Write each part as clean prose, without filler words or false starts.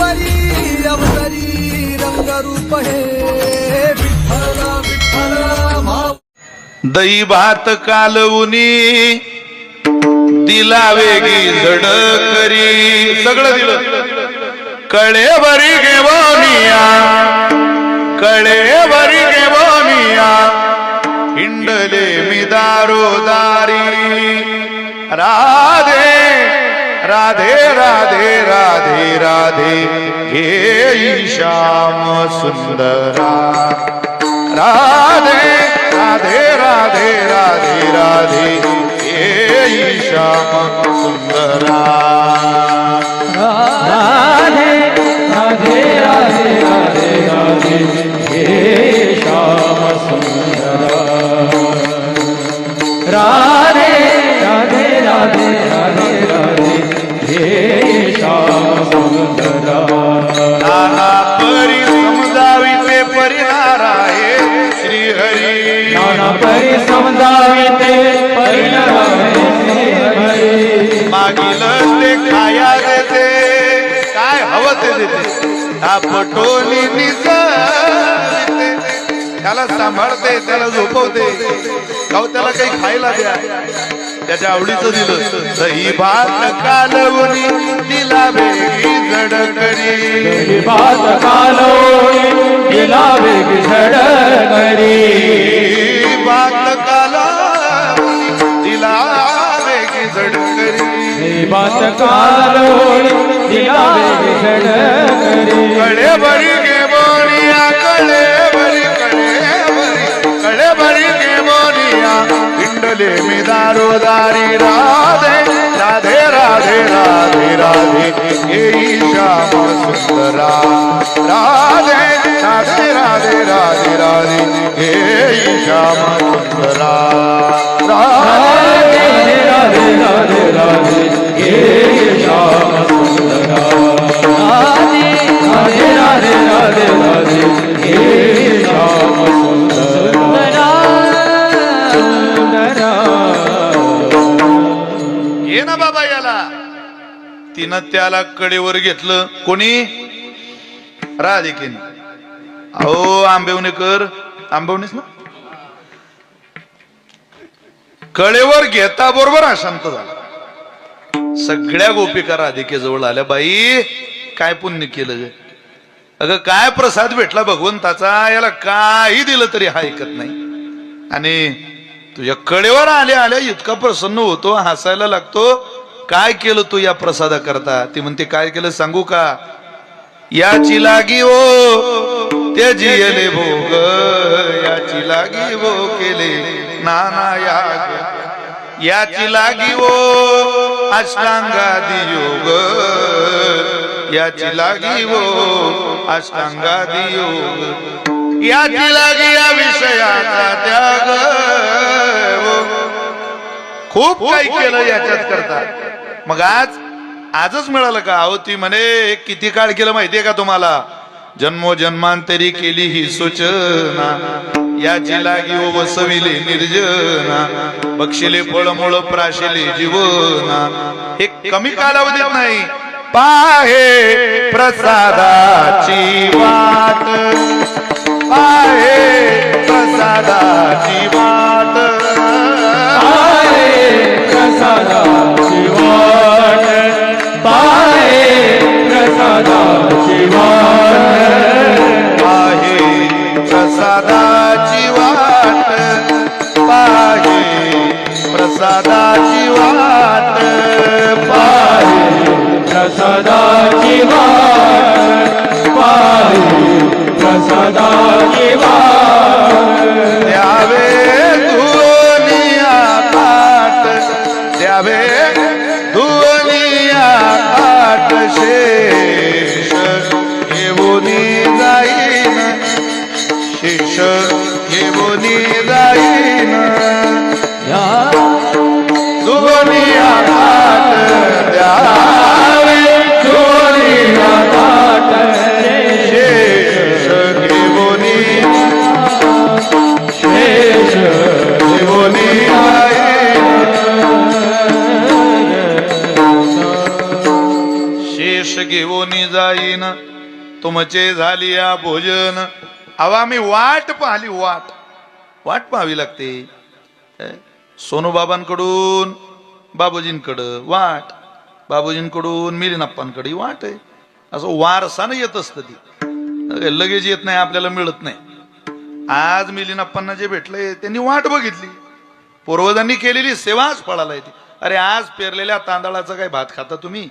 परी अवतरी रंगरूप हे विठ्ठल विठ्ठल दही भात कालवुनी दिला वेगी जड करी सगळं दिलं कळे बरी घेवनिया कळे बरी घेवनिया हिंडले मी दारोदारी राधे राधे राधे राधे राधे हे श्याम सुंदरा राधे राधे राधे राधे राधे हे श्याम सुंदरा राधे राधे राधे राधे राधे हे श्याम सुंदरा राधे राधे राधे राधे राधे हे श्याम सुंदरा नाना परी समजावी ते परिहाराये श्री हरी नाना परी समजावी ते परिहाराये श्री हरी मागील ते खाया देते काय हवं ते देते पटोली निसते त्याला सांभाळते त्याला झोपवते गाव त्याला काही खायला द्या त्याच्या आवडीचं दिलं दही भात कालवणी दिला वेगी जड करी भात कालवणी दिला वेगी जड करी भात कालवणी दिला वेगी जड करी भात कालवणी दिला वेगी जड करी कळे बरी घेवनिया कळे बरी घेवनिया हिंडले मी दारोदारी राधे राधे राधे राधे राधे हे श्याम सुंदरा राधे राधे राधे राधे राधे हे श्याम सुंदरा राधे राधे राधे राधे हे श्याम सुंदरा राधे राधे राधे राधे राधे हे श्याम सुंदरा ये ना बाबा याला तिनं त्याला कडेवर घेतलं कोणी राधिकेने अहो आंबेवणेकर आंबेवणेच ना कडेवर घेता बरोबर अशांत झाला सगळ्या गोपिका राधिकेजवळ आल्या बाई काय पुण्य केलं अगं काय प्रसाद भेटला भगवंताचा याला काही दिलं तरी हा ऐकत नाही आणि तुझ्या कडेवर आल्या आल्या इतका प्रसन्न होतो हसायला लागतो काय केलं तू या प्रसादा करता ती म्हणते काय केलं सांगू का याची लागी ओ ते जियले भोग याची लागी वो केले नाना याग याची लागी ओ अष्टांगादी योग याची लागी वो अष्टांगादी योग याची लागी या विषयाचा त्याग खूप काही केलं याच्यात करता मग आजच मिळालं का अहो ती म्हणे किती काळ केलं माहितीये का तुम्हाला जन्मोजन्मांतरी केली ही सूचना याची लागी ओ वसविले निर्जना बक्षिले फळमूळ प्राशिले जीवना हे कमी कालावधीत नाही पाहे प्रसादाची वाट पाहे प्रसादाची वाट पाहे प्रसादाची वाट पाहे प्रसादाची वाट पाहे प्रसादाची वाट पाहे प्रसादाची वाट पाहे प्रसादाची वाट पाहे प्रसादाची वाट द्यावे धुनिया ताट द्यावे धुनिया ताट शेष घेऊनी जाईन शेष घेऊनी जाईन धुनिया ताट द्यावे धुनिया ताट शेष घेऊनी घेऊन जाईन तुमचे झाली या भोजन. अवा आम्ही वाट पाहिली, वाट पाहावी लागते. सोनूबाबांकडून बाबूजींकडं वाट, बाबूजींकडून मिलिंदप्पांकडे वाट आहे. असं वारसानं येत असतं ती, लगेच येत नाही, आपल्याला मिळत नाही. आज मिलिंदप्पांना जे भेटलंय त्यांनी वाट बघितली, पूर्वजांनी केलेली सेवाच फळाला येते. अरे आज पेरलेल्या तांदळाचा काय भात खाता तुम्ही?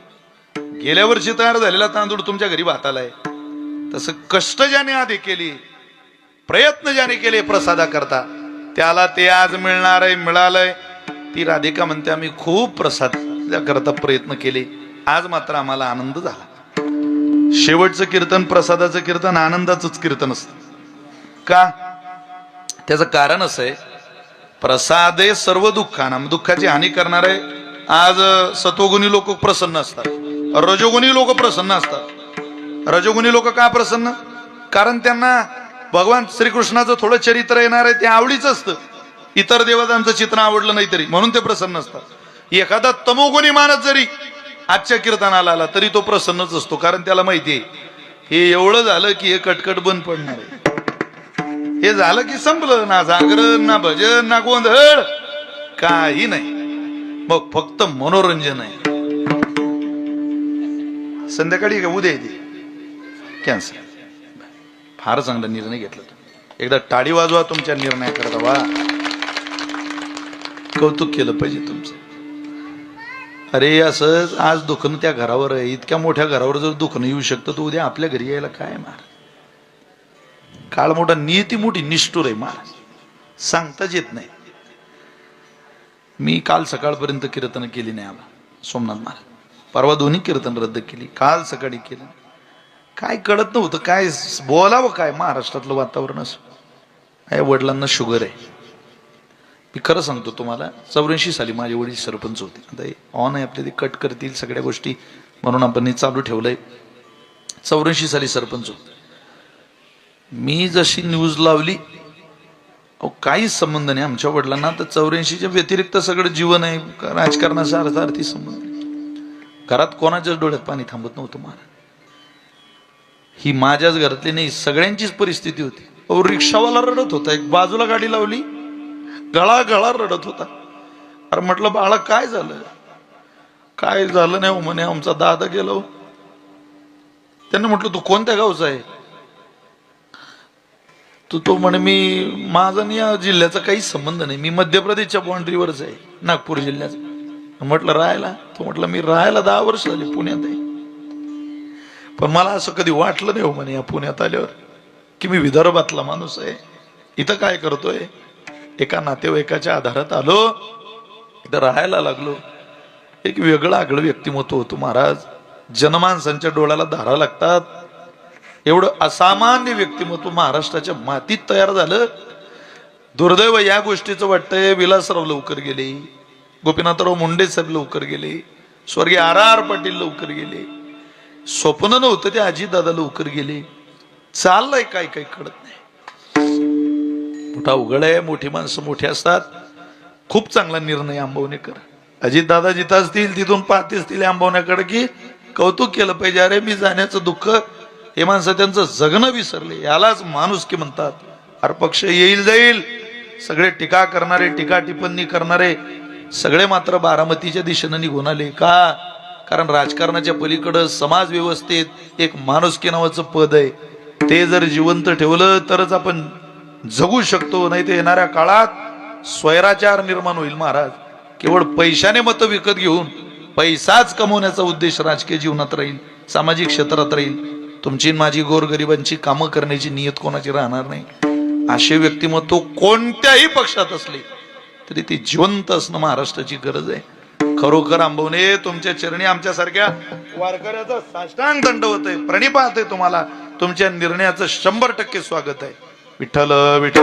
गेल्या वर्षी तयार झालेला तांदूळ तुमच्या घरी भात आलाय. तसं कष्ट ज्याने आधी केली, प्रयत्न ज्याने केले प्रसादा करता, त्याला ते आज मिळणार आहे, मिळालंय. ती राधिका म्हणते आम्ही खूप प्रसाद करता प्रयत्न केले, आज मात्र आम्हाला आनंद झाला. शेवटचं कीर्तन, प्रसादाचं कीर्तन आनंदाचंच कीर्तन असतं. का? त्याचं कारण असं आहे, प्रसादे सर्व दुःखानां, दुःखाची हानी करणारे. आज सत्वगुणी लोक प्रसन्न असतात, रजोगुणी लोक प्रसन्न असतात. रजोगुणी लोक का प्रसन्न? कारण त्यांना भगवान श्रीकृष्णाचं थोडं चरित्र येणार आहे ते आवडीच असतं, इतर देवतांचं चित्र आवडलं नाही तरी, म्हणून ते प्रसन्न असतात. एखादा तमोगुणी माणूस जरी आजच्या कीर्तनाला आला तरी तो प्रसन्नच असतो, कारण त्याला माहितीये हे एवढं झालं की हे कटकट बंद पडणार आहे. हे झालं की संपलं, ना जागरण, ना भजन, ना गोंधळ, काही नाही, मग फक्त मनोरंजन आहे. संध्याकाळी का उद्या येते कॅन्सल. फार चांगला निर्णय घेतला तुम्ही, एकदा टाळी वाजवा तुमच्या निर्णय करता. वा, कौतुक केलं पाहिजे तुमचं. अरे असंच आज दुखणं त्या घरावर आहे, इतक्या मोठ्या घरावर जर दुखणं येऊ शकतं तर उद्या आपल्या घरी यायला काय मार. काळ मोठा, नियती मोठी निष्ठुर आहे महाराज, सांगताच येत नाही. मी काल सकाळपर्यंत कीर्तन केली नाही आला सोमनाथ महाराज, परवा दोन्ही कीर्तन रद्द केली, काल सकाळी केलं. काय कळत नव्हतं, काय बोलावं, काय महाराष्ट्रातलं वातावरण असं. वडिलांना शुगर आहे. मी खरं सांगतो तुम्हाला, 84 साली माझे वडील सरपंच होते. आता ऑन आहे आपले, ते कट करतील सगळ्या गोष्टी म्हणून आपण हे चालू ठेवलंय. 84 साली सरपंच होते. मी जशी न्यूज लावली, काहीच संबंध नाही आमच्या वडिलांना. तर 84च्या व्यतिरिक्त सगळं जीवन आहे, राजकारणाचा अर्थार्थी संबंध नाही. घरात कोणाच्याच डोळ्यात पाणी थांबत नव्हतं महाराज. ही माझ्याच घरातली नाही, सगळ्यांचीच परिस्थिती होती. रिक्षावाला रडत होता, एक बाजूला गाडी लावली, गळा गळा रडत होता. अरे म्हटलं बाळा काय झालं? काय झालं नाही म्हणे, आमचा दादा गेलो. त्यांनी म्हटलं तू कोणत्या गावचा आहे? तो म्हणे मी, माझा आणि या जिल्ह्याचा काहीच संबंध नाही, मी मध्य प्रदेशच्या बाउंड्रीवरच आहे, नागपूर जिल्ह्याचा. म्हटलं राहायला? तो म्हटलं मी राहायला 10 वर्ष झाली पुण्यात आहे, पण मला असं कधी वाटलं नाही हो म्हणे या पुण्यात आल्यावर की मी विदर्भातला माणूस आहे, इथं काय करतोय. एका नातेवाईकाच्या आधारात आलो, इथं राहायला लागलो. एक वेगळं आगळं व्यक्तिमत्व होतं महाराज. जनमानसांच्या डोळ्याला धारा लागतात, एवढं असामान्य व्यक्तिमत्व महाराष्ट्राच्या मातीत तयार झालं. दुर्दैव या गोष्टीचं वाटतंय, विलासराव लवकर गेले, गोपीनाथराव मुंडे साहेब लवकर गेले, स्वर्गीय R.R. पाटील लवकर गेले. स्वप्न नव्हतं ते अजितदादा लवकर गेले. चाललंय काय काय कळत नाही. मोठा उघड आहे, मोठी माणसं मोठी असतात. खूप चांगला निर्णय आंबवणेकर. अजितदादा जिथं असतील तिथून पाहत असतील आंबवण्याकडे की कौतुक केलं पाहिजे. अरे मी जाण्याचं दुःख, हे माणसं त्यांचं जगणं विसरले, यालाच माणुसकी म्हणतात. अरे पक्ष येईल जाईल, सगळे टीका करणारे, टीका टिप्पणी करणारे सगळे मात्र बारामतीच्या दिशेनं निघून आले. का? कारण राजकारणाच्या पलीकडं समाज व्यवस्थेत एक माणुसकी नावाचं पद आहे. ते जर जिवंत ठेवलं तरच आपण जगू शकतो, नाही तर येणाऱ्या काळात स्वैराचार निर्माण होईल महाराज. केवळ पैशाने मतं विकत घेऊन पैसाच कमवण्याचा उद्देश राजकीय जीवनात राहील, सामाजिक क्षेत्रात राहील. तुमची माझी गोरगरिबांची कामं करण्याची नियत कोणाची राहणार नाही. असे व्यक्तिमत्व कोणत्याही पक्षात असले तरी ते जिवंत असणं महाराष्ट्राची गरज आहे. खरोखर आंबवणे, तुमच्या चरणी आमच्यासारख्या वारकऱ्याचा साष्टांग दंडवत आहे, प्रणिपात आहे तुम्हाला. तुमच्या निर्णयाचं 100% स्वागत आहे. विठ्ठल विठ्ठल.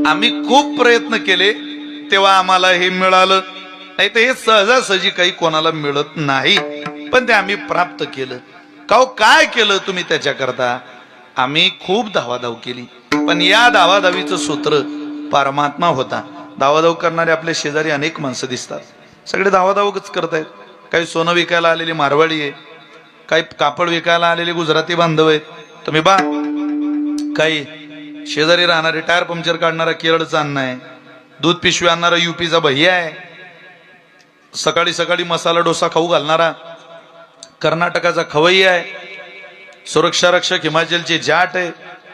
आम्ही खूप प्रयत्न केले, तेव्हा आम्हाला हे मिळालं, नाही तर हे सहजासहजी काही कोणाला मिळत नाही, पण ते आम्ही प्राप्त केलं. काय केलं तुम्ही त्याच्याकरता? आम्ही खूप धावाधाव केली, पण या धावाधावीचं सूत्र परमात्मा होता. धावाधाव करणारे आपले शेजारी अनेक माणसं दिसतात, सगळे धावाधावच करतायत. काही सोनं विकायला आलेली मारवाडी आहे, काही कापड विकायला आलेले गुजराती बांधव आहेत. तुम्ही बा, काही शेजारी राहणारे टायर पंक्चर काढणारा केरळचा अण्णा आहे, दूध पिशवी आणणारा युपीचा भैया आहे, सकाळी सकाळी मसाला डोसा खाऊ घालणारा कर्नाटकाचा खवय्या आहे, सुरक्षा रक्षक हिमाचलचे जाट आहे,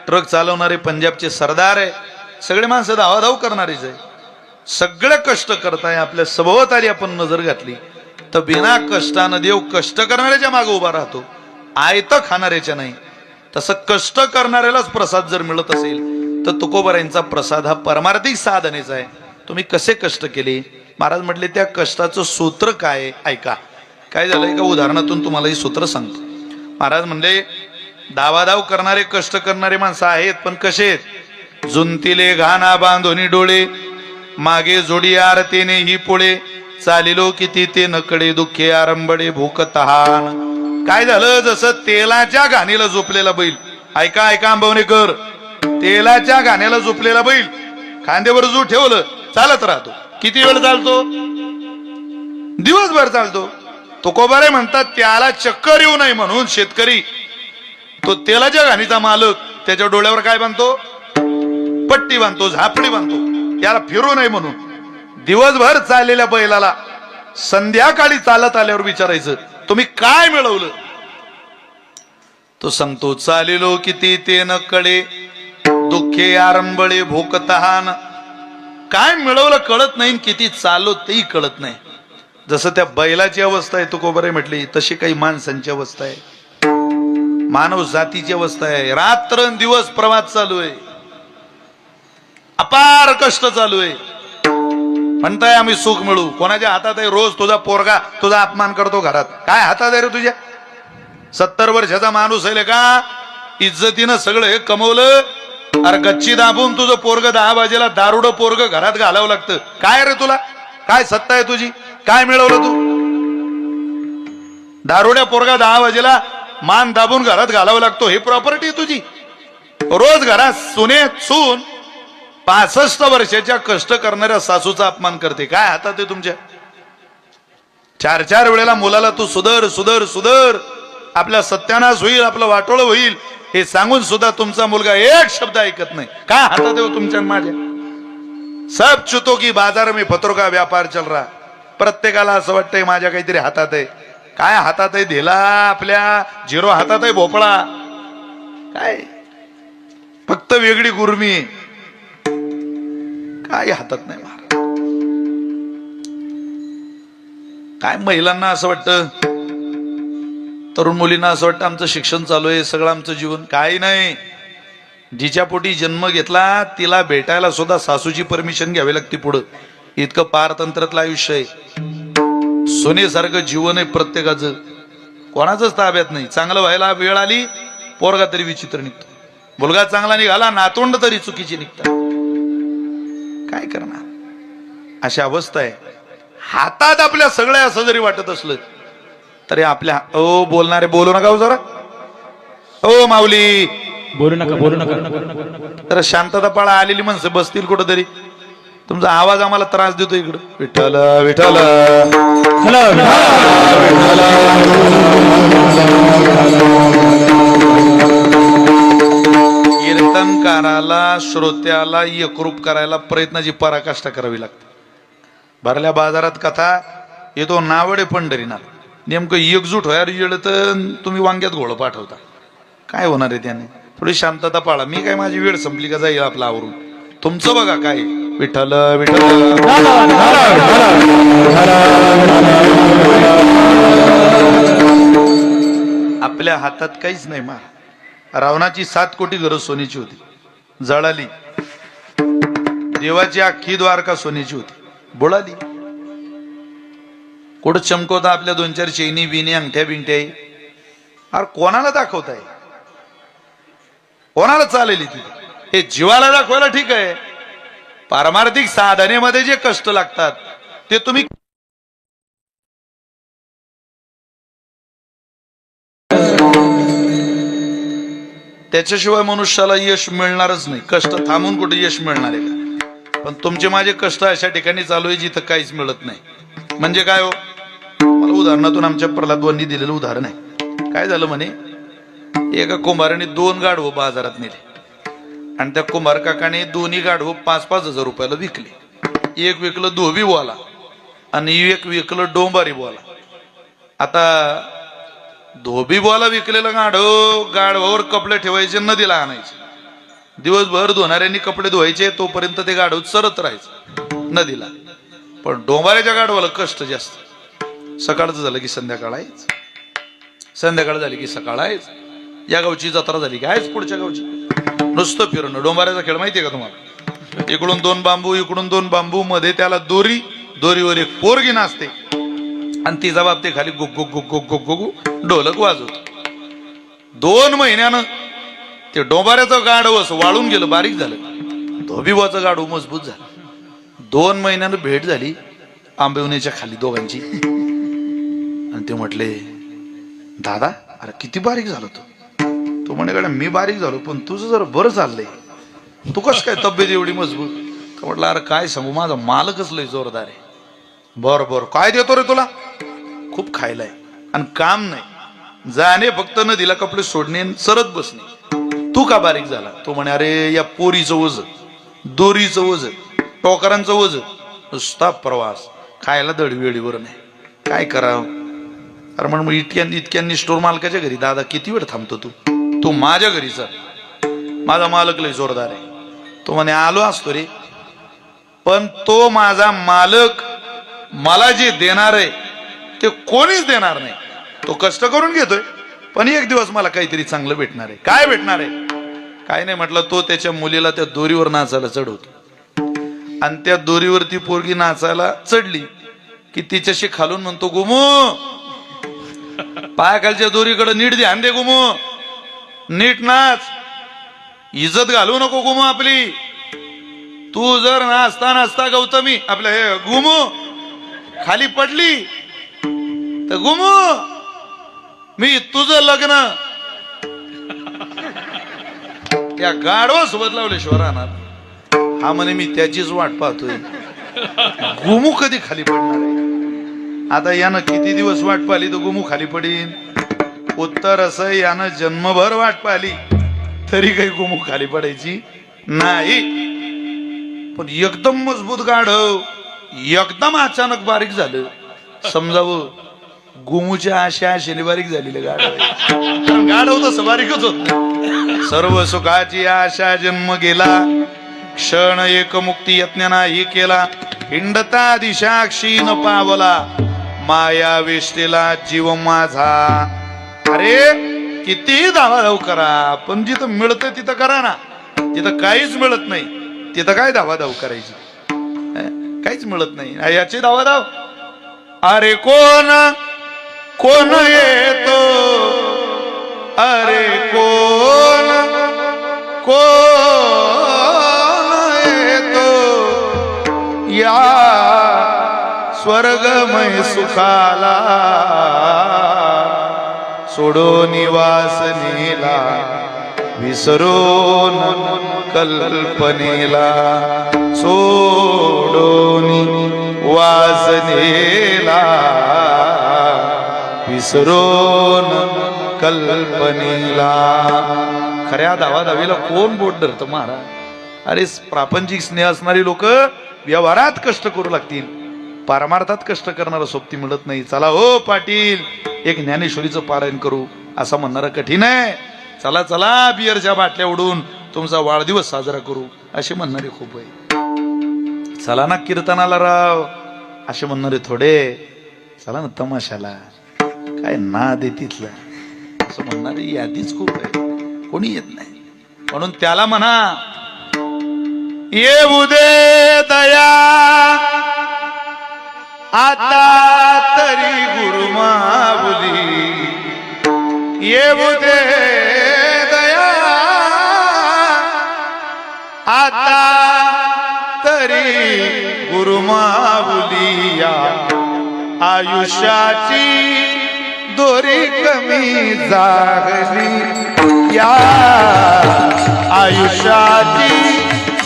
ट्रक चालवणारे पंजाबचे सरदार आहे. सगळे माणसं धावाधाव करणारीच आहे, सगळे कष्ट करताय. आपल्या सभोवताली आपण नजर घातली तर बिना कष्टानं देव कष्ट करणाऱ्याच्या मागे उभा राहतो, आयतं खाणाऱ्याच्या नाही. तसं कष्ट करणाऱ्यालाच प्रसाद जर मिळत असेल तर तुकोबारायांचा प्रसाद हा परमार्थिक साधनेचा आहे. तुम्ही कसे कष्ट केले? महाराज म्हटले त्या कष्टाचं सूत्र काय? ऐका, काय झालं एका उदाहरणातून तुम्हाला ही सूत्र सांगतो. महाराज म्हणले धावाधाव करणारे कष्ट करणारे माणसं आहेत, पण कसे आहेत? जुंतीले घाना बांधोनी डोळे, मागे जोडी आरतीने ही पोळे, चालिलो किती ते नकडे दुःखे आरंबडे भूक तहान. काय झालं? जसं तेलाच्या घाणीला झोपलेला बैल, ऐका ऐका आंबवणेकर, तेलाच्या घाण्याला झोपलेला बैल खांद्यावर जो ठेवलं चालत राहतो. किती वेळ चालतो? दिवसभर चालतो. तुकोबारे म्हणतात त्याला चक्कर येऊ नये म्हणून शेतकरी तो तेलाच्या घाणीचा मालक त्याच्या डोळ्यावर काय बांधतो? पट्टी बांधतो, झापडी बांधतो, याला फिरू नये म्हणून. दिवसभर चाललेल्या बैलाला संध्याकाळी चालत आल्यावर विचारायचं तुम्ही काय मिळवलं? तो सांगतो चालिलो किती ते न कळे दुःखे आरंबळे भूक तहान. काय मिळवलं कळत नाही, किती चाललो तेही कळत नाही. जसं त्या बैलाची अवस्था आहे तुकोबारे म्हटली, तशी काही माणसांची अवस्था आहे, मानव जातीची अवस्था आहे. रात्रंदिवस प्रवास चालू आहे, अपार कष्ट चालू आहे. म्हणताय आम्ही सुख मिळू, कोणाच्या हातात आहे? रोज तुझा पोरगा तुझा अपमान करतो घरात. काय हातात आहे रे तुझ्या? 70 वर्षाचा माणूस आहे का, इज्जतीनं सगळं हे कमवलं, अरे गच्ची दाबून तुझं पोरग 10 वाजेला दारुडं पोरग घरात घालावं लागतं. काय रे तुला काय सत्ता आहे तुझी? काय मिळवलं तू? दारुड्या पोरगा 10 वाजेला मान दाबून घरात घालावं लागतो, हे प्रॉपर्टी आहे तुझी? रोज घरात सुने सून 65 वर्षाच्या कष्ट करणाऱ्या सासूचा अपमान करते. काय हातात आहे तुमच्या? 4 वेळेला मुलाला तू सुधर सुधर सुधर, आपल्या सत्यानाश होईल, आपलं वाटोळं होईल हे सांगून सुद्धा तुमचा मुलगा एक शब्द ऐकत नाही. काय हातात आहे तुमच्या माझ्या? सब चुतो की बाजार में पत्रों का व्यापार चल रहा. प्रत्येकाला असं वाटतंय माझ्या काहीतरी हातात आहे. काय हातात आहे? दिला आपल्या 0 हातात आहे भोपळा. काय फक्त वेगळी गुरमी, काय हातात नाही. काय महिलांना असं वाटतं, तरुण मुलींना असं वाटतं आमचं शिक्षण चालू आहे, सगळं आमचं जीवन. काही नाही. जिच्या पोटी जन्म घेतला तिला भेटायला सुद्धा सासूची परमिशन घ्यावी लागते पुढं. इतकं पारतंत्रातलं आयुष्य आहे. सोनेसारखं जीवन आहे प्रत्येकाचं, कोणाचंच ताब्यात नाही. चांगलं व्हायला वेळ आली पोरगा तरी विचित्र निघतो, मुलगा चांगला निघाला नातवंड तरी चुकीची निघतात. काय करणार? अशी अवस्था आहे. हातात आपल्या सगळ्या असं जरी वाटत असलं तरी आपल्या बोलणारे बोलू नका जरा. ओ माऊली बोलू नका बोलू नका. तर शांतता पाळा. आलेली माणसं बसतील कुठंतरी, तुमचा आवाज आम्हाला त्रास देतो इकडं. विठ्ठल विठ्ठल कीर्तनकाराला श्रोत्याला एकरूप करायला प्रयत्नाची पराकाष्ठा करावी लागते. भरल्या बाजारात कथा येतो नावडे पंढरीनाथ, नेमकं एकजूट व्हायला गेलं तर तुम्ही वांग्यात घोळ पाठवता. काय होणार आहे त्याने? थोडी शांतता पाळा. मी काय माझी वेळ संपली का जाईल आपला आवरून. तुमचं बघा काय. विठ्ठल विठ्ठल आपल्या हातात काहीच नाही. मा रावणाची 7 कोटी घरं सोन्याची होती, जळाली. देवाची अख्खी द्वारका सोन्याची होती, बुडाली. कुठं चमकवता आपल्या 2-4 चैनी बिनी अंगठ्या बिंगठ्या. अरे कोणाला दाखवताय? कोणाला चालेल ती? हे जीवाला दाखवायला ठीक आहे, पारमार्थिक साधनेमध्ये जे कष्ट लागतात ते तुम्ही त्याच्याशिवाय मनुष्याला यश मिळणारच नाही. कष्ट थांबून कुठे यश मिळणार आहे का? पण तुमचे माझे कष्ट अशा ठिकाणी चालू आहे जिथं काहीच मिळत नाही. म्हणजे काय हो, मला उदाहरणातून आमच्या प्रल्हादवांनी दिलेलं उदाहरण आहे. काय झालं म्हणे, एका कुंभाराने 2 गाढवं बाजारात नेले आणि त्या कुंभार काकाने दोन्ही गाढवं 5-5 हजार रुपयाला विकले. एक विकलं धोबी बोला आणि एक विकलं डोंबारी बोला. आता धोबी बोला विकलेलं गाढवावर कपडे ठेवायचे, नदीला आणायचे. दिवसभर धुणाऱ्यांनी कपडे धुवायचे, तोपर्यंत ते गाढव चरत राहायचं नदीला. पण डोंबाऱ्याच्या गाढवाला कष्ट जास्त. सकाळचं झालं की संध्याकाळ आहेच, संध्याकाळ झाली की सकाळ आहेच. या गावची जत्रा झाली की आहेच पुढच्या गावची. नुसतं फिरणं. डोंबाऱ्याचा खेळ माहितीये का तुम्हाला? इकडून 2 बांबू, इकडून 2 बांबू, मध्ये त्याला दोरी, दोरीवर एक पोरगी नाचते आणि तिचा बाप ते खाली गुग गुग गुग गुग गुग गुग ढोलक वाजवतो. 2 महिन्यानं ते डोंबाऱ्याचं गाढव असं वाळून गेलं, बारीक झालं. धोबीबाचं गाढव मजबूत झालं. 2 महिन्यानं भेट झाली आंबेवण्याच्या खाली दोघांची. आणि ते म्हटले, दादा अरे किती बारीक झालो तो म्हणे, गाड्या मी बारीक झालो पण तुझं जरा बरं चाललंय, तू कस काय तब्येत एवढी मजबूत? तर म्हटलं, अरे काय सांगू, माझा मालकच लय जोरदार आहे. बरं बरं काय देतो रे तुला? खूप खायलाय आणि काम नाही, जाणे फक्त नदीला कपडे सोडणे, सरत बसणे. तू का बारीक झाला? तो म्हणे, अरे या पोरीचं वज, दोरीचं वज, टोकरांचं वज, नुसता प्रवास, खायला दडवेळीवर नाही, काय करावं? अरे म्हण मग इतक्यांनी स्टोर मालकाच्या घरी दादा किती वेळ थांबतो तू माझ्या घरी चल, माझा मालक लय जोरदार आहे. तो म्हणे, आलो असतो रे, पण तो माझा मालक मला जे देणार आहे ते कोणीच देणार नाही. तो कष्ट करून घेतोय पण एक दिवस मला काहीतरी चांगलं भेटणार आहे. काय भेटणार आहे? काय नाही म्हटलं, तो त्याच्या मुलीला त्या दोरीवर नाचायला चढवतो आणि त्या दोरीवरती पोरगी नाचायला चढली की तिच्याशी खालून म्हणतो, गुमू पायाखालच्या दोरीकडे नीट ध्यान दे, गुमू नीट नाच, इज्जत घालू नको गुमू आपली. तू जर नाचता नाचता गौतमी आपल्या हे गुमू खाली पडली तर गुमू मी तुझं लग्न त्या गाढवा सोबत लावल्याशिवाय राहणार. हा म्हणे, मी त्याचीच वाट पाहतोय, गुमू कधी खाली पडणार आहे? आता यानं किती दिवस वाट पाहिली तर गुमू खाली पडीन? उत्तर असं, यानं जन्मभर वाट पाहिली तरी काही गुमू खाली पडायची नाही. पण एकदम मजबूत गाढव एकदम अचानक बारीक झालं, समजावं गुमूच्या आशेने बारीक झालेलं गाढव. गाढव तसं बारीकच होत नाही. सर्व सुखाची आशा जन्म गेला, क्षण एक मुक्ती यत्न नाही केला. हिंडता दिशा क्षीण पावला, माया वेष्टेला जीव माझा. अरे किती धावाधाव करा, पण जिथं मिळतं तिथं करा ना. जिथं काहीच मिळत नाही तिथं काय धावाधाव करायची? काहीच मिळत नाही याची धावाधाव. अरे कोण कोण येतो, अरे कोण कोण येतो या स्वर्गमय सुखाला, सोडो निवासनेला, विसरून कल्पनेला, सोडून वासनेला, विसरून कल्पनेला. खऱ्या धावाधावीला कोण बोट धरतं महाराज? अरे प्रापंचिक स्नेह असणारी लोक व्यवहारात कष्ट करू लागतील, पारमार्थात कष्ट करणारा सोबती मिळत नाही. चला हो पाटील, एक ज्ञानेश्वरीचं पारायण करू असं म्हणणारा कठीण आहे. चला चला बियरच्या बाटल्या उडून तुमचा वाढदिवस साजरा करू असे म्हणणारे खूप आहे. चला ना कीर्तनाला राव असे म्हणणारे थोडे. चला ना तमाशाला, काय नाद आहे तिथला असं म्हणणारी यादीच खूप आहे, कोणी येत नाही. म्हणून त्याला म्हणा, येऊ दे दया आता तरी गुरु माऊली, येऊ दे दया आता तरी गुरुमाऊलिया आयुष्याची दोरी कमी झाली या आयुष्याची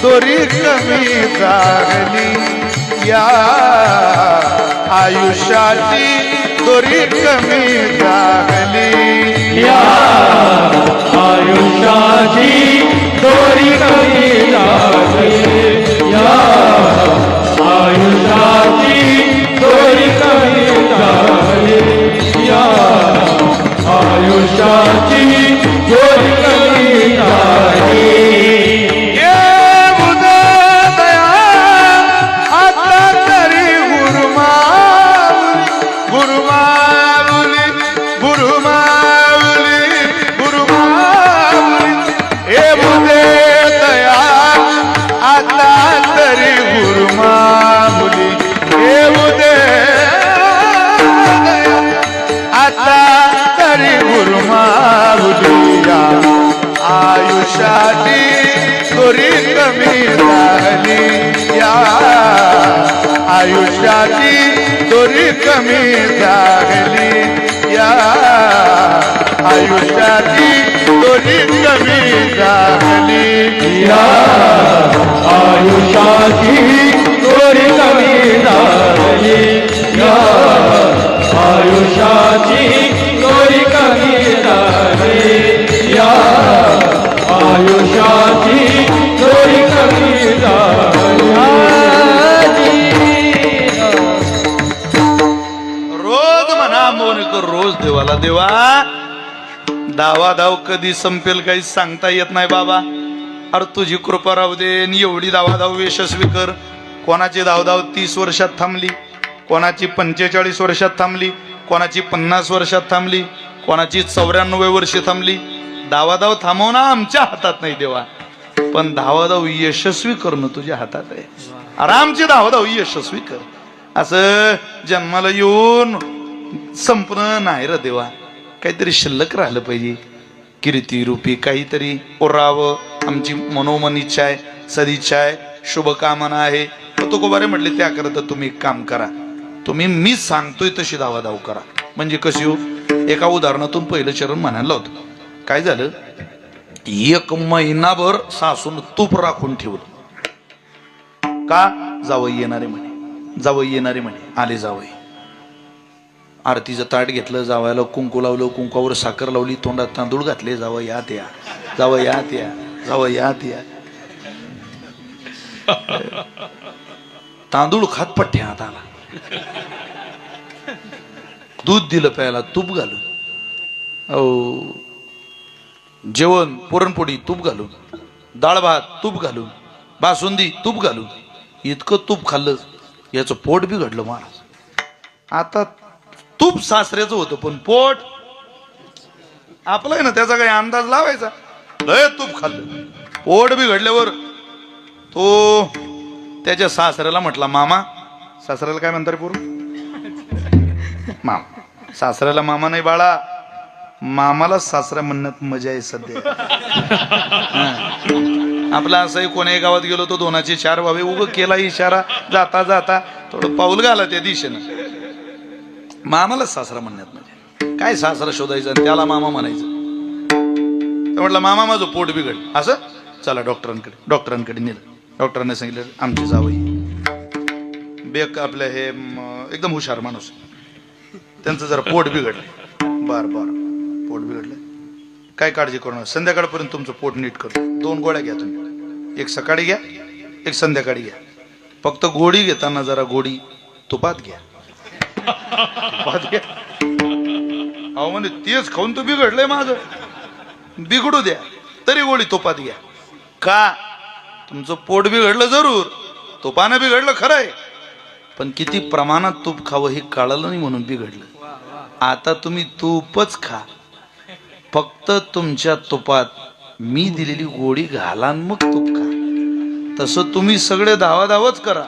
दोरी कमी झाली या आयुष्याची दोरी कमी झाली या आयुष्याची दोरी कमी झाली या आयुष्याची दोरी कमी झाली या आयुष्याची दोरी कमी झाली आयुष्याची दोरी कमी झाली या आयुष्याची दोरी कमी झाली या आयुष्याची दोरी कमी झाली या आयुष्याची दोरी कमी झाली या आयुष्याची दोरी कमी झाली या आयुष्याची दोरी कमी झाली रोज म्हणा मोन कर रोज देवाला देवा दावा दाव कधी संपेल काही सांगता येत नाही बाबा अरे तुझी कृपा राहू दे आणि एवढी दावा दाव यशस्वी कर कोणाची धावधाव 30 वर्षात थांबली कोणाची 45 वर्षात थांबली कोणाची 50 वर्षात थांबली कोणाची 94 वर्षे थांबली धावाधाव थांबवणं आमच्या हातात नाही देवा पण धावाधाव यशस्वी करणं तुझ्या हातात आहे आरामची धावाधाव यशस्वी कर असं जन्माला येऊन संपणं नाही र देवा काहीतरी शिल्लक राहिलं पाहिजे कीर्ती रूपी काहीतरी ओरावं आमची मनोमन इच्छा आहे सदिच्छा आहे शुभकामना आहे तुकोबारे म्हटले त्याकरता तुम्ही एक काम करा तुम्ही मी सांगतोय तशी धावाधाव करा म्हणजे कशी हो एका उदाहरणातून पहिलं चरण म्हणायला होतं काय झालं 1 महिनाभर सासून तूप राखून ठेवलं का जावई येणारे म्हणे आले जावई आरतीचं ताट घेतलं जावयाला कुंकू लावलं कुंकावर साखर लावली तोंडात तांदूळ घातले जावई यात या जावई यात या जावई यात या तांदूळ खात पठ्ठे हात आला दूध दिलं प्यायला तूप घालून जेवण पुरणपोळी तूप घालून डाळ भात तूप घालून बासुंदी तूप घालून इतकं तूप खाल्लं याचं पोट बिघडलं महाराज आता तूप सासऱ्याचं होतं पण पोट आपलं आहे ना त्याचा काही अंदाज लावायचा लय तूप खाल्लं पोट बिघडल्यावर तो त्याच्या सासऱ्याला म्हटला मामा सासऱ्याला काय म्हणतात पूर्व मामा सासऱ्याला मामा नाही बाळा मामाला सासरा म्हणण्यात मजा आहे सध्या आपला असंही कोण्याही गावात गेलो तो 2चे 4 व्हावे उग केला इशारा जाता जाता थोडं पाऊल घाला त्या दिशेनं मामाला सासरा म्हणण्यात मजा काय सासरा शोधायचं आणि त्याला मामा म्हणायचं तर म्हटलं मामा माझं पोट बिघड असं चला डॉक्टरांकडे नेलं डॉक्टरांनी सांगितलं आमची जावई बेक आपल्या हे एकदम हुशार माणूस त्यांचं जरा पोट बिघडलं बर पोट बिघडलं काय काळजी करू नका संध्याकाळपर्यंत तुमचं पोट नीट करू 2 गोळ्या घ्या तुम्ही एक सकाळी घ्या एक संध्याकाळी घ्या फक्त गोळी घेताना जरा गोळी तुपात घ्या अहो म्हणजे तेच खाऊन तो बिघडलंय माझं बिघडू द्या तरी गोळी तुपात घ्या का तुमचं पोट बिघडलं जरूर तुपानं बिघडलं खरंय पण किती प्रमाणात तूप खावं हे कळलं नाही म्हणून बिघडलं आता तुम्ही तूपच खा फक्त तुमच्या तुपात मी दिलेली गोळी घाला मग तूप खा तसं तुम्ही सगळे धावाधावच करा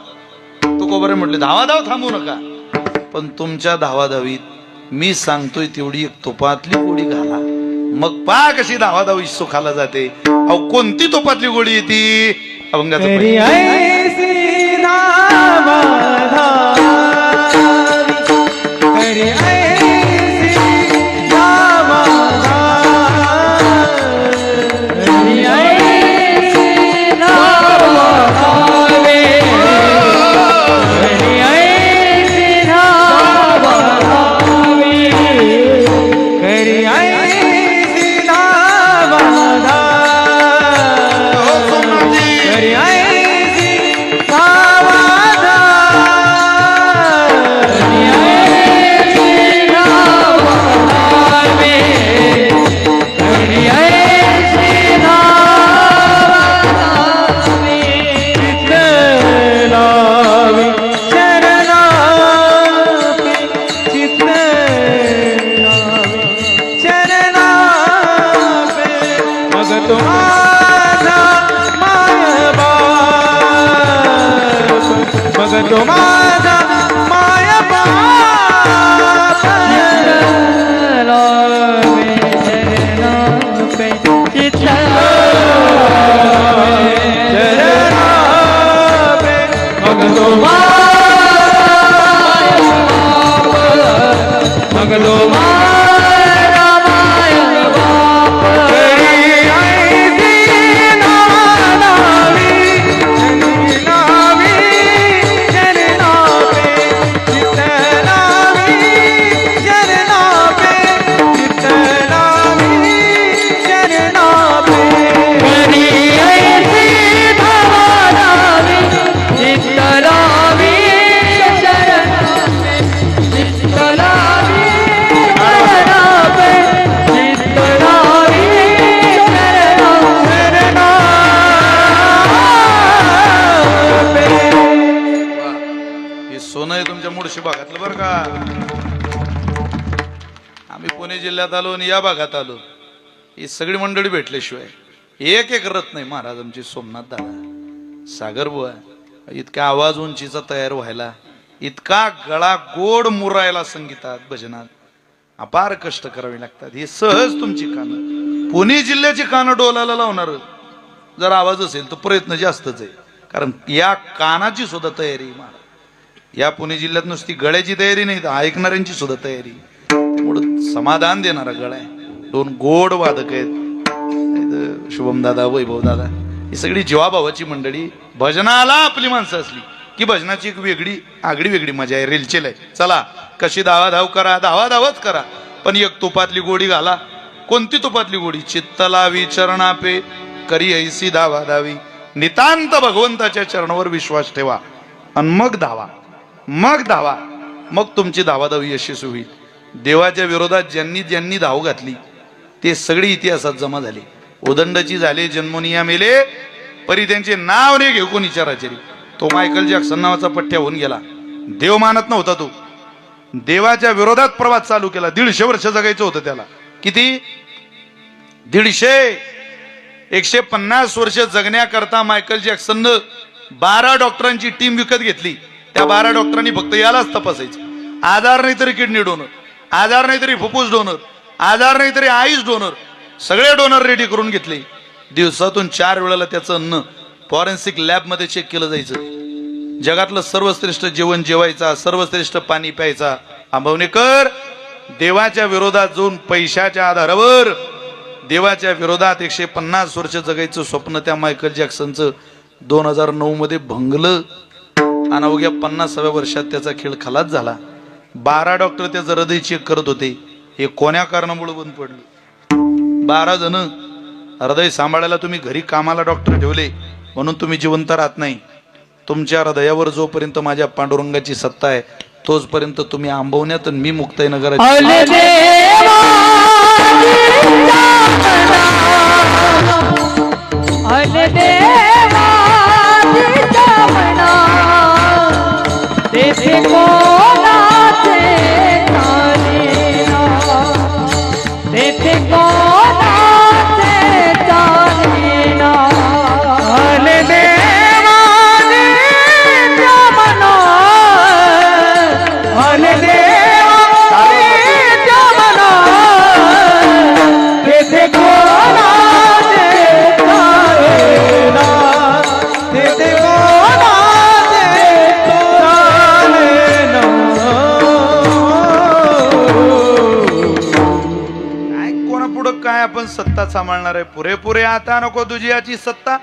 तुकोबारे म्हटले धावाधाव थांबू नका पण तुमच्या धावाधावीत मी सांगतोय तेवढी एक तुपातली गोळी घाला मग पहा कशी धावाधावी सुखाला जाते अहो कोणती तुपातली गोळी येते अभंगाचं बघा, आम्ही पुणे जिल्ह्यात आलो आणि या भागात आलो, ही सगळी मंडळी भेटल्याशिवाय एक एक रथ नाही. महाराज आमचे सोमनाथ दादा, सागर बुवा, इतका आवाज उंचीचा तयार व्हायला, इतका गळा गोड मुरायला संगीतात भजनात अपार कष्ट करावे लागतात. हे सहज तुमची कानं, पुणे जिल्ह्याची कानं डोलाला लावणार जर आवाज असेल तर प्रयत्न जास्तच आहे. कारण या कानाची सुद्धा तयारी महाराज, या पुणे जिल्ह्यात नुसती गळ्याची तयारी नाही तर ऐकणाऱ्यांची सुद्धा तयारी. त्यामुळं समाधान देणारा गळा आहे. दोन गोड वादक आहेत, शुभम दादा, वैभव दादा, ही सगळी जीवाभावाची मंडळी. भजनाला आपली माणसं असली की भजनाची एक वेगळी आगळी वेगळी मजा आहे, रेलचेल आहे. चला कशी धावाधाव करा, धावाधावच करा, पण एक तुपातली गोडी घाला. कोणती तुपातली गोडी? चित्तला विचरणा पे करी ऐसी धावाधावी, नितांत भगवंताच्या चरणावर विश्वास ठेवा आणि मग धावा, मग धावा, मग तुमची धावाधावी यशस्वी होईल. देवाच्या विरोधात ज्यांनी ज्यांनी धाव घातली ते सगळी इतिहासात जमा झाले. उदंडची झाले, जन्मोनिया मेले, परी त्यांचे नाव नाही घेऊ कोण विचाराचे. तो मायकल जॅक्सन नावाचा पठ्ठ्या होऊन गेला, देव मानत नव्हता तो, देवाच्या विरोधात प्रवास चालू केला. 150 वर्ष जगायचं होतं त्याला. किती? 150. 150 वर्ष जगण्याकरता मायकल जॅक्सननं 12 डॉक्टरांची टीम विकत घेतली. त्या 12 डॉक्टरांनी फक्त यालाच तपासायचं, आजार नाही तरी किडनी डोनर, आजार नाही तरी फुफ्फुस डोनर, आजार नाही तरी आईस डोनर, सगळे डोनर रेडी करून घेतले. दिवसातून 4 वेळेला त्याचं अन्न फॉरेन्सिक लॅब मध्ये चेक केलं जायचं. जगातलं सर्वश्रेष्ठ जेवण जेवायचा, सर्वश्रेष्ठ पाणी प्यायचा. आंबवणेकर देवाच्या विरोधात जाऊन पैशाच्या आधारावर देवाच्या विरोधात 150 वर्ष जगायचं स्वप्न त्या मायकल जॅक्सनचं 2009 मध्ये भंगलं आणि अवघ्या 50व्या वर्षात त्याचा खेळ खलास झाला. 12 डॉक्टर त्याचं हृदय चेक करत होते. हे कोण्या कारणामुळे बंद पडलं? 12 जण हृदय सांभाळायला तुम्ही घरी कामाला डॉक्टर ठेवले म्हणून तुम्ही जिवंत राहत नाही. तुमच्या हृदयावर जोपर्यंत माझ्या पांडुरंगाची सत्ता आहे तोचपर्यंत तुम्ही आंबवण्यात आणि मी मुक्ताईनगरात. काय आपण सत्ता सांभाळणार आहे? पुरेपुरे आता नको तुझी याची सत्ता.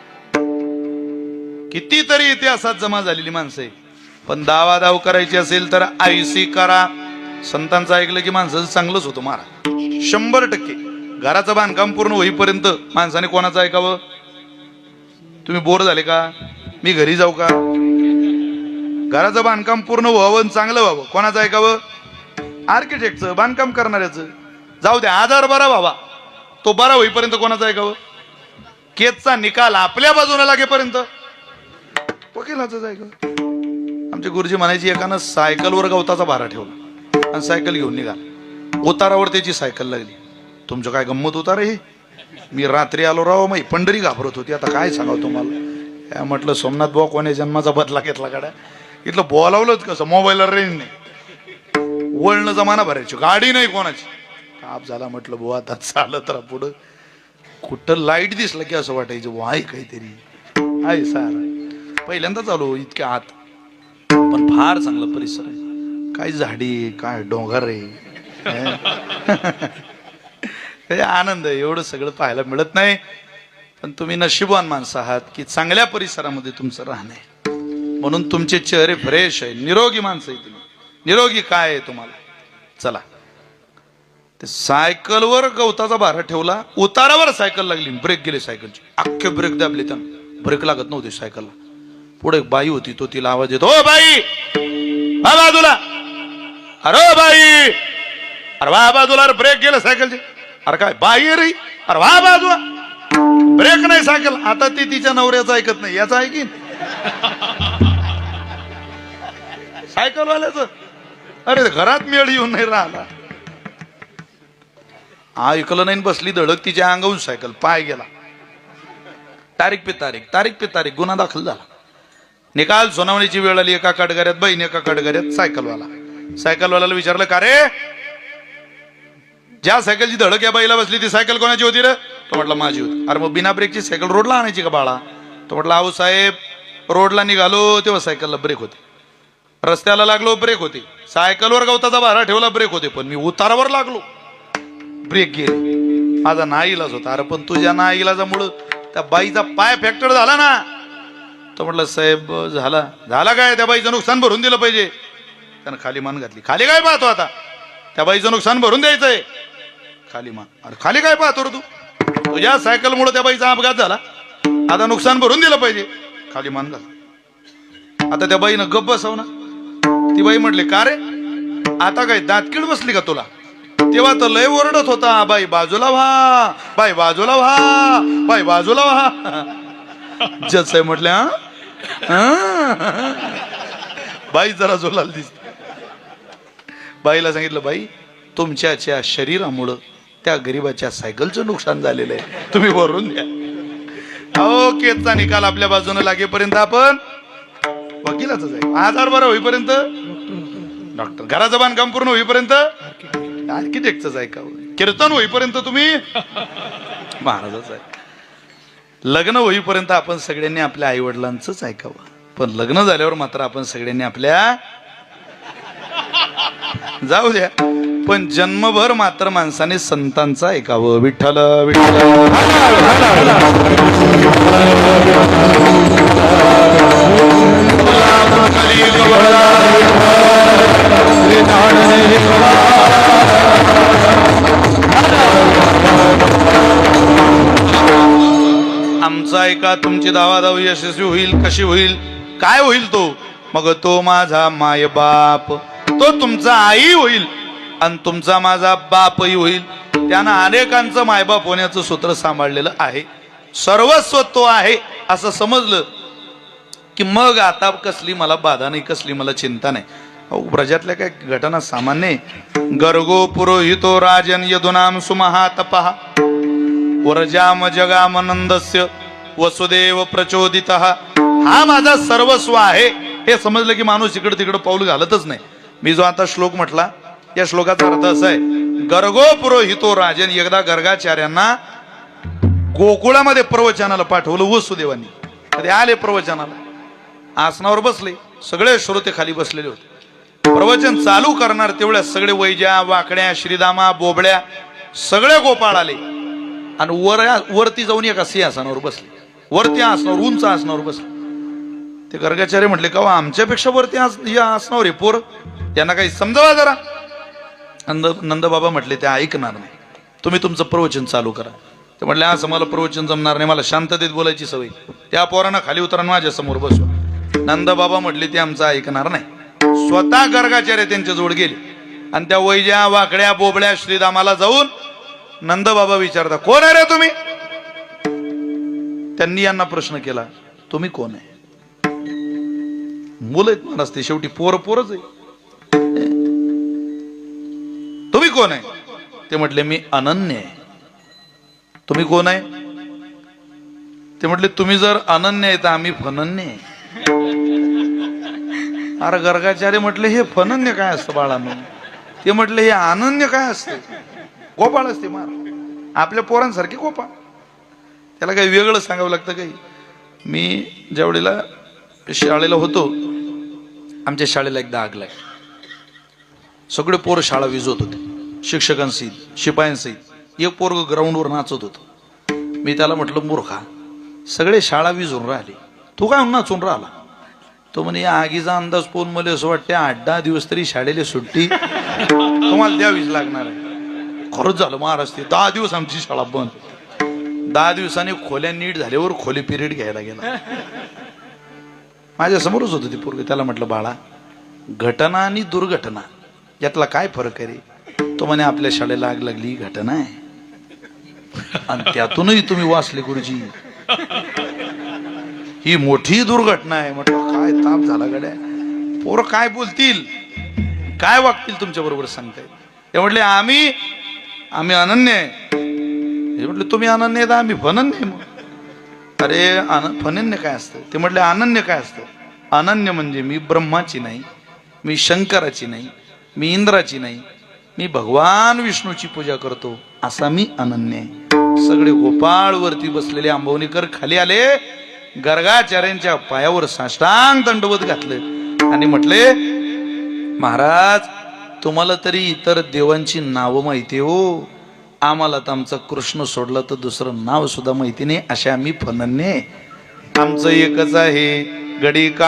कितीतरी इतिहासात जमा झालेली माणसं आहे, पण दावादाव करायची असेल तर आयसी करा. संतांचं ऐकलं की माणसाचं चांगलंच होतं महाराज, 100%. घराचं बांधकाम पूर्ण होईपर्यंत माणसाने कोणाचं ऐकावं? तुम्ही बोर झाले का? मी घरी जाऊ का? घराचं बांधकाम पूर्ण व्हावं, चांगलं व्हावं, कोणाचं ऐकावं? आर्किटेक्टचं, बांधकाम करणाऱ्याचं. जाऊ द्या, आधार बरा व्हावा, तो बरा होईपर्यंत कोणाचं ऐकावं? केसचा निकाल आपल्या बाजूला लागेपर्यंत वकिलाचंच ऐकावं. आमचे गुरुजी म्हणायची, एकानं सायकलवर गवताचा भारा ठेवला आणि सायकल घेऊन निघाला. उतारावर त्याची सायकल लागली. तुमचं काय गंमत उतार हे? मी रात्री आलो राव, मग पंढरी घाबरत होती. आता काय सांगावं तुम्हाला? म्हटलं सोमनाथ भाऊ कोणी जन्माचा बदला घेतला काढा. इथलं बोलावलंच कसं? मोबाईलवर रेंज नाही, वळणं जमाना भरायची, गाडी नाही कोणाची. ताप झाला. म्हटलं बुवा आता चालत राहा पुढं. कुठं लाईट दिसलं की असं वाटायचं वाय काहीतरी आहे सारा. पहिल्यांदा चालू इतक्या आत, पण फार चांगला परिसर आहे. काय झाडी, काय डोंगर आहे, आनंद आहे. एवढं सगळं पाहायला मिळत नाही, पण तुम्ही नशीबवान माणसं आहात की चांगल्या परिसरामध्ये तुमचं राहणं आहे. म्हणून तुमचे चेहरे फ्रेश आहे, निरोगी माणसं आहे तुम्ही. निरोगी काय आहे तुम्हाला? चला, ते सायकलवर गवताचा भारा ठेवला, उतारावर सायकल लागली, ब्रेक गेले सायकलचे. अख्खे ब्रेक दाबले, त्यानं ब्रेक लागत नव्हते सायकलला. पुढे एक बाई होती, तो तिला आवाज येतो, ओ बाई वा बाजूला, अरे बाई, अरे वा बाजूला, ब्रेक गेले सायकलचे. अरे काय बाई रे, अरे वा बाजूला, ब्रेक नाही सायकल. आता ती तिच्या नवऱ्याचं ऐकत नाही, याचं ऐकीन सायकलवाल्याचं. अरे घरात मेळ येऊन नाही राहिला. ऐकलं नाही बसली धडक तिच्या अंगावून सायकल, पाय गेला. तारीख पे तारीख गुन्हा दाखल झाला. निकाल सुनावणीची वेळ आली. एका कटगऱ्यात बहीण, एका कटगऱ्यात सायकलवाल्याला विचारलं, का रे ज्या सायकलची धडक या बाईला बसली ती सायकल कोणाची होती रे? तो म्हटलं माझी होती. अरे मग बिना ब्रेकची सायकल रोडला आणायची का बाळा? तो म्हटलं अहो साहेब, रोडला निघालो तेव्हा सायकलला ब्रेक होते, रस्त्याला लागलो ब्रेक होते, सायकलवर गवताचा भारा ठेवला ब्रेक होते, पण मी उतारावर लागलो ब्रेक गेले. माझा नाईलाज होता. अरे पण तुझ्या नाईलाजामुळं त्या बाईचा पाय फ्रॅक्चर झाला ना. तो म्हटलं साहेब झाला काय? त्या बाईचं नुकसान भरून दिलं पाहिजे. त्यानं खाली मान घातली. खाली काय पाहतो आता? त्या बाईचं नुकसान भरून द्यायचंय. खाली मान. अरे खाली काय पाहतो रे तू? तुझ्या सायकलमुळे त्या बाईचा अपघात झाला, आता नुकसान भरून दिलं पाहिजे. खाली मान घाल. आता त्या बाईनं गप्प बसव ना. ती बाई म्हटली, का रे आता काय दातकीड बसली का तुला? तेव्हा तर लय ओरडत होता, बाई बाजूला व्हा, बाई बाजूला व्हा, बाई बाजूला व्हा. जज साहेब म्हटले, बाई जरा झोलाल दिसते. बाईला सांगितलं, बाई तुमच्या शरीरामुळं त्या गरीबाच्या सायकलचं नुकसान झालेलं आहे, तुम्ही भरून द्या. अहो केसचा निकाल आपल्या बाजूने लागेपर्यंत आपण वकिलाच आहे. आजार बरा होईपर्यंत डॉक्टर, घराचं बांधकाम पूर्ण होईपर्यंत आर्किटेक्टच ऐकावं, कीर्तन होईपर्यंत तुम्ही महाराजाच आहे. लग्न होईपर्यंत आपण सगळ्यांनी आपल्या आई वडिलांचंच ऐकावं, पण लग्न झाल्यावर मात्र आपण सगळ्यांनी आपल्या जाऊ द्या, पण जन्मभर मात्र माणसाने संतांचं ऐकावं. विठ्ठल विठ्ठल. आमचा ऐका, तुमची दावादावी यशस्वी होईल. कशी होईल? काय होईल तो? मग तो माझा मायबाप, तो तुमचा आई होईल आणि तुमचा माझा बापही होईल. त्यानं अनेकांचं मायबाप होण्याचं सूत्र सांभाळलेलं आहे. सर्वस्व तो आहे असं समजलं की मग आता कसली मला बाधा नाही, कसली मला चिंता नाही. ब्रजातल्या काय घटना सामान्य. गर्गो पुरोहितो राजन यदुनाम सुमहातपः वरजाम जगामनंदस्य वसुदेव प्रचोदितः. हा माझा सर्वस्व आहे हे समजलं की माणूस इकडं तिकडं पाऊल घालतच नाही. मी जो आता श्लोक म्हटला, या श्लोकाचा अर्थ असा आहे, गर्गो पुरोहितो राजन. एकदा गर्गाचार्यांना गोकुळामध्ये प्रवचनाला पाठवलं वसुदेवांनी. कधी आले प्रवचनाला, आसनावर बसले, सगळे श्रोते खाली बसलेले होते. प्रवचन चालू करणार तेवढ्या सगळे वैज्या, वाकड्या, श्रीदामा, बोबड्या सगळे गोपाळ आले आणि वरती जाऊन एका सिंहासनावर बसले. वरती आसनावर, उंच आसनावर बसले. ते गर्गाचार्य म्हटले, का आमच्यापेक्षा वरती या आसनावर हे पोर, त्यांना काही समजावा जरा. नंदबाबा म्हटले, ते ऐकणार नाही, तुम्ही तुमचं प्रवचन चालू करा. ते म्हटले, असं मला प्रवचन जमणार नाही, मला शांततेत बोलायची सवय. त्या पोरांना खाली उतरा, माझ्या समोर बसवा. नंदबाबा म्हटले, ते आमचं ऐकणार नाही. स्वतः गर्गाचार्य त्यांच्या जवळ गेले आणि त्या वैज्या, वाकड्या, बोबड्या, श्रीदामाला जाऊन नंदबाबा विचारता, कोण आहे रे तुम्ही? त्यांनी यांना प्रश्न केला, तुम्ही कोण आहे? मुलं आहेत महाराज, ते शेवटी पोरच आहे. तुम्ही कोण आहे? ते म्हटले, मी अनन्य आहे. तुम्ही कोण आहे? ते म्हटले, तुम्ही जर अनन्य आहे तर आम्ही फनन्य आहे. अरे गर्गाचार्य म्हटले, हे फनन्य काय असतं बाळांनो? ते म्हटले, हे अनन्य काय असते? गोपाळ असते मार, आपल्या पोरांसारखे गोपाळ. त्याला काही वेगळं सांगावं लागतं काही. मी ज्यावेळेला शाळेला होतो, आमच्या शाळेला एकदा आग लागली. सगळे पोरं शाळा विझवत होते, शिक्षकांसहित, शिपायांसहित. एक पोरग ग्राउंडवर नाचत होतं. मी त्याला म्हटलं, मूर्खा, सगळे शाळा विझून राहिले, तू काय नाचून राहिला? तो म्हणे, या आगीचा अंदाज पाहून मला असं वाटतं 8-10 दिवस तरी शाळेला सुट्टी तुम्हाला द्यावीच लागणार आहे. खरंच झालं महाराज, ते 10 दिवस आमची शाळा बंद. 10 दिवसांनी खोल्या नीट झाल्यावर खोली पिरियड घ्यायला गेला. माझ्या समोरच होतं ते पोरग. त्याला म्हटलं, बाळा, घटना आणि दुर्घटना यातला काय फरक आहे रे? तो म्हणे, आपल्या शाळेला आग लागली घटना आहे आणि त्यातूनही तुम्ही वाचले गुरुजी, ही मोठी दुर्घटना आहे. म्हटलं, काय ताप झाला गड्या, पोरं काय बोलतील. काय वागतील तुमच्या बरोबर सांगताय? ते म्हटले आम्ही अनन्य आहे. हे म्हटले तुम्ही अनन्य आहे तर आम्ही फनन्य आहे. मग अरे फनन्य काय असतं? ते म्हटले अनन्य काय असतं? अनन्य म्हणजे मी ब्रह्माची नाही, मी शंकराची नाही, मी इंद्राची नाही, मी भगवान विष्णूची पूजा करतो असा मी अनन्य आहे. सगळे गोपाळवरती बसलेले आंबवणीकर खाली आले, गर्गाचार्यांच्या पायावर साष्टांग दंडवत घातलं आणि म्हटले महाराज तुम्हाला तरी इतर देवांची नावं माहिती हो, आम्हाला तर आमचा कृष्ण सोडला तर दुसरं नाव सुद्धा माहिती नाही, अशा आम्ही फनन्य. आमचं एकच आहे गडी का